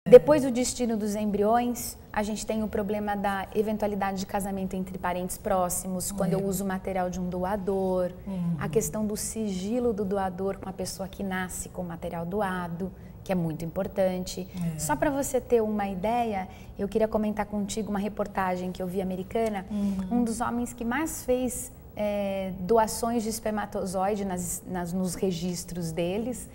Depois do destino dos embriões, a gente tem o problema da eventualidade de casamento entre parentes próximos, quando eu uso o material de um doador, a questão do sigilo do doador com a pessoa que nasce com o material doado, que é muito importante. Só para você ter uma ideia, eu queria comentar contigo uma reportagem que eu vi americana, um dos homens que mais fez doações de espermatozoide nos registros deles,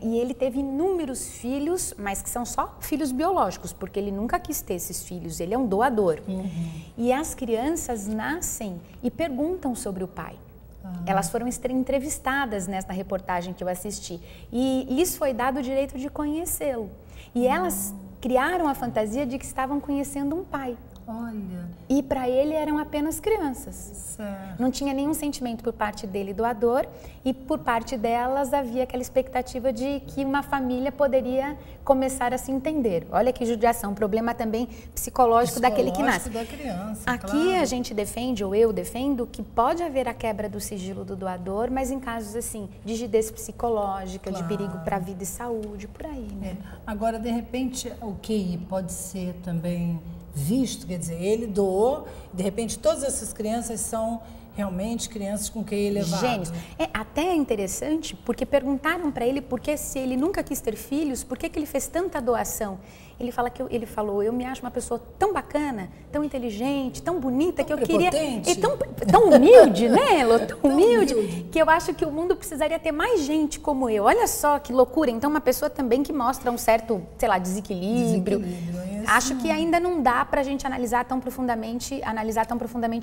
e ele teve inúmeros filhos, mas que são só filhos biológicos, porque ele nunca quis ter esses filhos, ele é um doador. E as crianças nascem e perguntam sobre o pai. Elas foram entrevistadas nesta reportagem que eu assisti e lhes foi dado o direito de conhecê-lo. E elas criaram a fantasia de que estavam conhecendo um pai. Olha. E para ele eram apenas crianças. Certo. Não tinha nenhum sentimento por parte dele, doador, e por parte delas havia aquela expectativa de que uma família poderia começar a se entender. Olha que judiação, problema também psicológico daquele que nasce. Da criança, Aqui claro. a gente defende, ou eu defendo, que pode haver a quebra do sigilo do doador, mas em casos assim, de rigidez psicológica, de perigo para a vida e saúde, por aí, né? Agora, de repente, o QI pode ser também visto, quer dizer, ele doou, de repente todas essas crianças são realmente crianças com QI elevado. Gênios. Até interessante, porque perguntaram para ele por que, se ele nunca quis ter filhos, por que ele fez tanta doação. Ele falou, eu me acho uma pessoa tão bacana, tão inteligente, tão bonita, que eu queria... E tão humilde, né, Elô? Tão humilde, que eu acho que o mundo precisaria ter mais gente como eu. Olha só que loucura. Então, uma pessoa também que mostra um certo, sei lá, desequilíbrio. Acho que ainda não dá para a gente analisar tão profundamente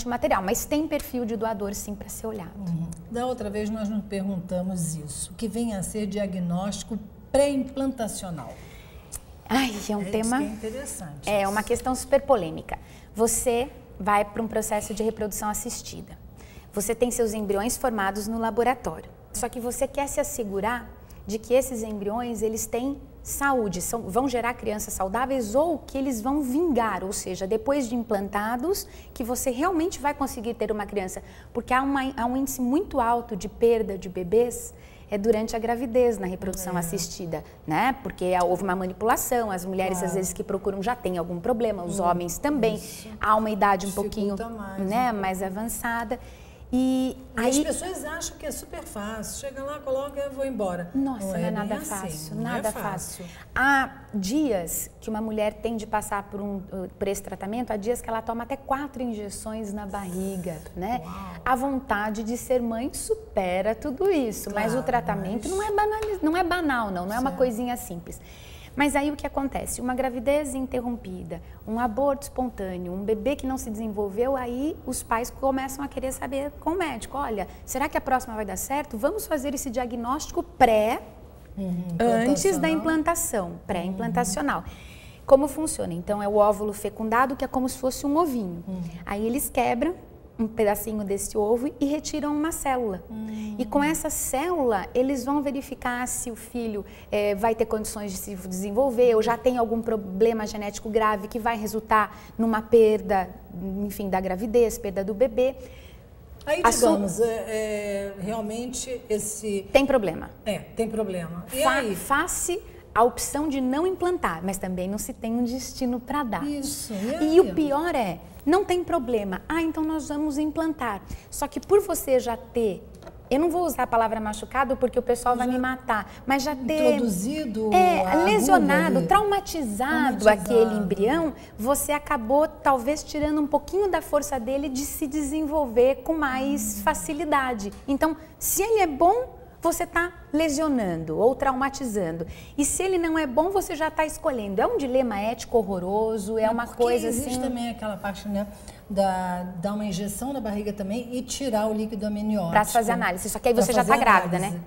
o material, mas tem perfil de doador, sim, para ser olhado. Da outra vez, nós nos perguntamos isso, o que vem a ser diagnóstico pré-implantacional. Ai, é um tema... Isso que é interessante. É uma questão super polêmica. Você vai para um processo de reprodução assistida. Você tem seus embriões formados no laboratório. Só que você quer se assegurar de que esses embriões, eles têm saúde, vão gerar crianças saudáveis ou que eles vão vingar, ou seja, depois de implantados, que você realmente vai conseguir ter uma criança. Porque há um índice muito alto de perda de bebês durante a gravidez, na reprodução assistida, né? Porque houve uma manipulação, as mulheres às vezes que procuram já têm algum problema, os homens também. Há uma idade um pouquinho mais avançada. E aí as pessoas acham que é super fácil, chega lá, coloca e vou embora. Nossa, não é nada fácil, assim, nada fácil. Há dias que uma mulher tem de passar por esse tratamento, há dias que ela toma até 4 injeções na barriga, né? A vontade de ser mãe supera tudo isso, mas o tratamento não é banal, não é uma coisinha simples. Mas aí o que acontece? Uma gravidez interrompida, um aborto espontâneo, um bebê que não se desenvolveu, aí os pais começam a querer saber com o médico, olha, será que a próxima vai dar certo? Vamos fazer esse diagnóstico antes da implantação, pré-implantacional. Como funciona? Então é o óvulo fecundado, que é como se fosse um ovinho. Aí eles quebram um pedacinho desse ovo e retiram uma célula. E com essa célula, eles vão verificar se o filho vai ter condições de se desenvolver ou já tem algum problema genético grave que vai resultar numa perda, enfim, da gravidez, perda do bebê. Aí, digamos, realmente esse... Tem problema. Tem problema. E aí? Face a opção de não implantar, mas também não se tem um destino para dar. Isso. E o pior não tem problema. Então nós vamos implantar. Só que por você já ter, eu não vou usar a palavra machucado porque o pessoal vai me matar, mas já ter introduzido, lesionado, traumatizado aquele embrião, você acabou talvez tirando um pouquinho da força dele de se desenvolver com mais facilidade. Então, se ele é bom, você está lesionando ou traumatizando. E se ele não é bom, você já está escolhendo. É um dilema ético horroroso, é uma coisa assim... Existe também aquela parte, né, dar uma injeção na barriga também e tirar o líquido amniótico. Para fazer análise. Só que aí você já está grávida, né?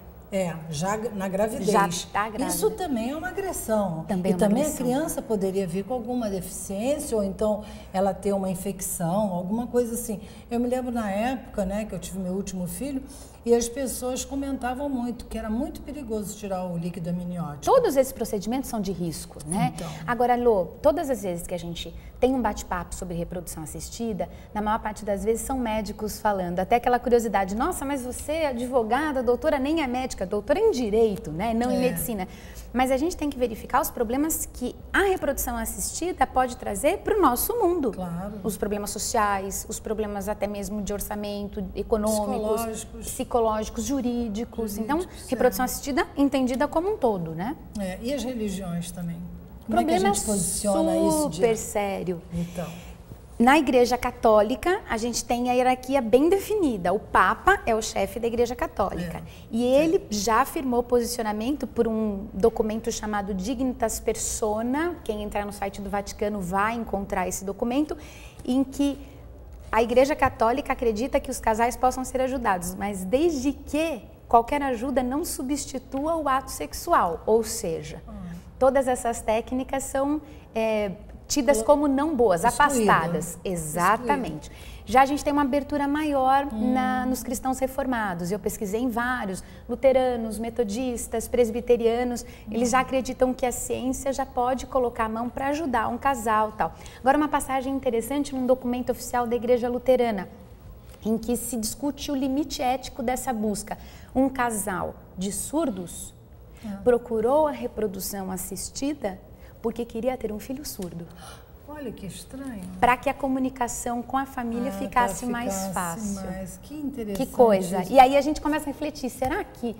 Já na gravidez. Já está grávida. Isso também é uma agressão. Também a criança poderia vir com alguma deficiência ou então ela ter uma infecção, alguma coisa assim. Eu me lembro na época, né, que eu tive meu último filho, E as pessoas comentavam muito que era muito perigoso tirar o líquido amniótico. Todos esses procedimentos são de risco, né? Então. Agora, Lô, todas as vezes que a gente tem um bate-papo sobre reprodução assistida, na maior parte das vezes são médicos falando. Até aquela curiosidade, nossa, mas você é advogada, doutora nem é médica, doutora em direito, né? Não em medicina. Mas a gente tem que verificar os problemas que a reprodução assistida pode trazer para o nosso mundo. Claro. Os problemas sociais, os problemas até mesmo de orçamento, econômicos, psicológicos, jurídicos. Então, reprodução assistida entendida como um todo, né? E as religiões também? O problema é que a gente posiciona super sério. Então. Na Igreja Católica, a gente tem a hierarquia bem definida. O Papa é o chefe da Igreja Católica. E ele já afirmou posicionamento por um documento chamado Dignitas Persona. Quem entrar no site do Vaticano vai encontrar esse documento, em que a Igreja Católica acredita que os casais possam ser ajudados, mas desde que qualquer ajuda não substitua o ato sexual. Ou seja, todas essas técnicas são tidas como não boas, afastadas. Exatamente. Já a gente tem uma abertura maior nos cristãos reformados. Eu pesquisei em vários, luteranos, metodistas, presbiterianos. Eles já acreditam que a ciência já pode colocar a mão para ajudar um casal, tal. Agora, uma passagem interessante num documento oficial da Igreja Luterana, em que se discute o limite ético dessa busca. Um casal de surdos procurou a reprodução assistida porque queria ter um filho surdo. Olha que estranho. Para que a comunicação com a família ficasse mais fácil. Que interessante. Que coisa. E aí a gente começa a refletir, será que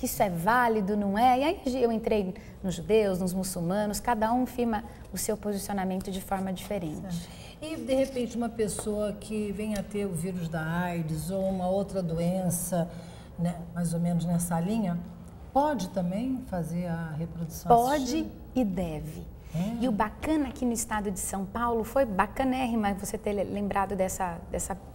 isso é válido, não é? E aí eu entrei nos judeus, nos muçulmanos, cada um firma o seu posicionamento de forma diferente. E, de repente, uma pessoa que venha a ter o vírus da AIDS ou uma outra doença, né, mais ou menos nessa linha, pode também fazer a reprodução assistida? Pode e deve. E o bacana aqui no estado de São Paulo, foi bacanérrima você ter lembrado dessa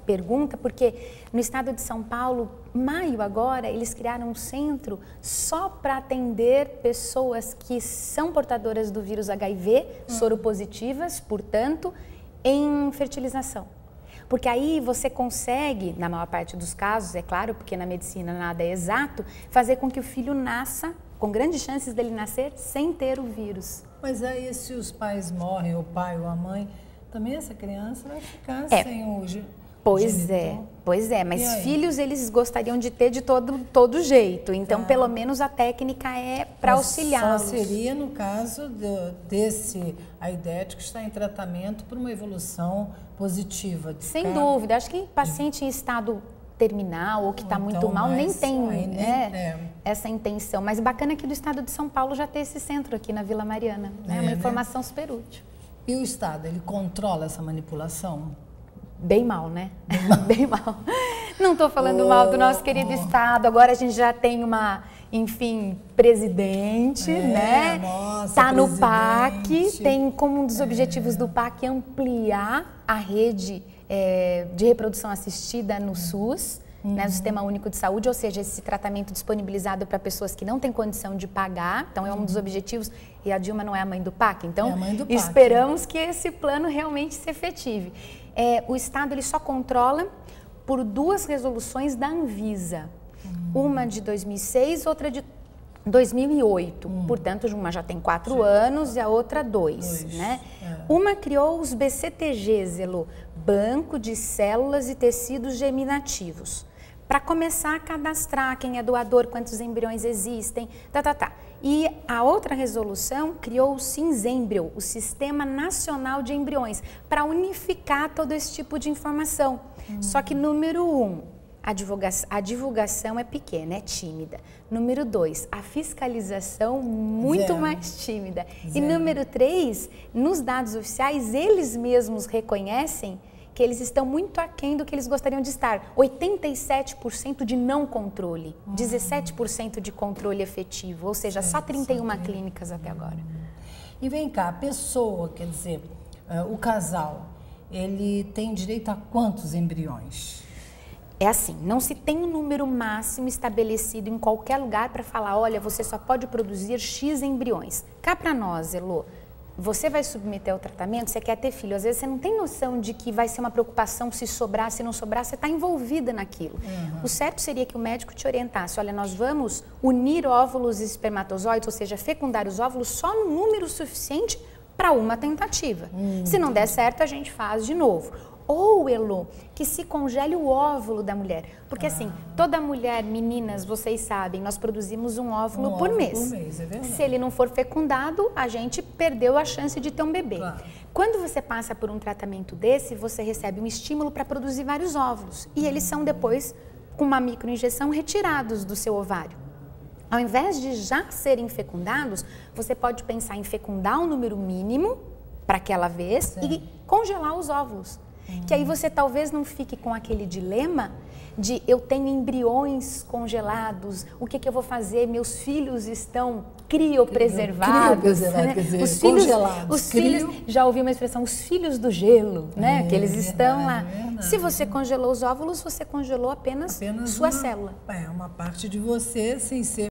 pergunta, porque no estado de São Paulo, maio agora, eles criaram um centro só para atender pessoas que são portadoras do vírus HIV, soropositivas, portanto, em fertilização. Porque aí você consegue, na maior parte dos casos, é claro, porque na medicina nada é exato, fazer com que o filho nasça, com grandes chances dele nascer, sem ter o vírus. Mas aí, se os pais morrem, o pai ou a mãe, também essa criança vai ficar sem o genitor. Pois é, mas filhos eles gostariam de ter de todo jeito, então pelo menos a técnica é para auxiliá-los. Só seria no caso desse aidético que está em tratamento por uma evolução positiva. Sem dúvida, acho que paciente em estado terminal ou que está muito mal nem tem essa intenção, mas bacana aqui do estado de São Paulo já ter esse centro aqui na Vila Mariana, é uma informação super útil. E o estado, ele controla essa manipulação? Bem mal, né? Bem mal. Não estou falando mal do nosso querido estado, agora a gente já tem uma, enfim, presidente, né? Está no PAC, tem como um dos objetivos do PAC ampliar a rede de reprodução assistida no SUS, né, no Sistema Único de Saúde, ou seja, esse tratamento disponibilizado para pessoas que não têm condição de pagar, então é um dos objetivos, e a Dilma não é a mãe do PAC, então esperamos que esse plano realmente se efetive. O Estado ele só controla por 2 resoluções da Anvisa, uma de 2006, outra de 2008, portanto uma já tem 4 anos e a outra 2, né? Uma criou os BCTGs, Banco de Células e Tecidos Germinativos, para começar a cadastrar quem é doador, quantos embriões existem, E a outra resolução criou o Sinzembrio, o Sistema Nacional de Embriões, para unificar todo esse tipo de informação. Só que, número 1, a divulgação é pequena, é tímida. Número 2, a fiscalização muito mais tímida. E número 3, nos dados oficiais, eles mesmos reconhecem que eles estão muito aquém do que eles gostariam de estar. 87% de não controle, 17% de controle efetivo, ou seja, só 31 clínicas até agora. E vem cá, a pessoa, quer dizer, o casal, ele tem direito a quantos embriões? É assim, não se tem um número máximo estabelecido em qualquer lugar para falar, olha, você só pode produzir X embriões. Cá para nós, Elô, você vai submeter ao tratamento, você quer ter filho. Às vezes você não tem noção de que vai ser uma preocupação se sobrar, se não sobrar, você está envolvida naquilo. O certo seria que o médico te orientasse, olha, nós vamos unir óvulos e espermatozoides, ou seja, fecundar os óvulos só no número suficiente para uma tentativa. Se não der certo, a gente faz de novo. Ou, Elô, que se congele o óvulo da mulher. Porque assim, toda mulher, meninas, vocês sabem, nós produzimos um óvulo por mês. É verdade. Se ele não for fecundado, a gente perdeu a chance de ter um bebê. Claro. Quando você passa por um tratamento desse, você recebe um estímulo para produzir vários óvulos. E eles são depois, com uma microinjeção, retirados do seu ovário. Ao invés de já serem fecundados, você pode pensar em fecundar um número mínimo para aquela vez e congelar os óvulos. Que aí você talvez não fique com aquele dilema de eu tenho embriões congelados, o que eu vou fazer? Meus filhos estão criopreservados. Quer dizer, os filhos, congelados. Os filhos, já ouvi uma expressão, os filhos do gelo, né? Que eles estão lá. Verdade. Se você congelou os óvulos, você congelou apenas sua célula. Uma parte de você sem ser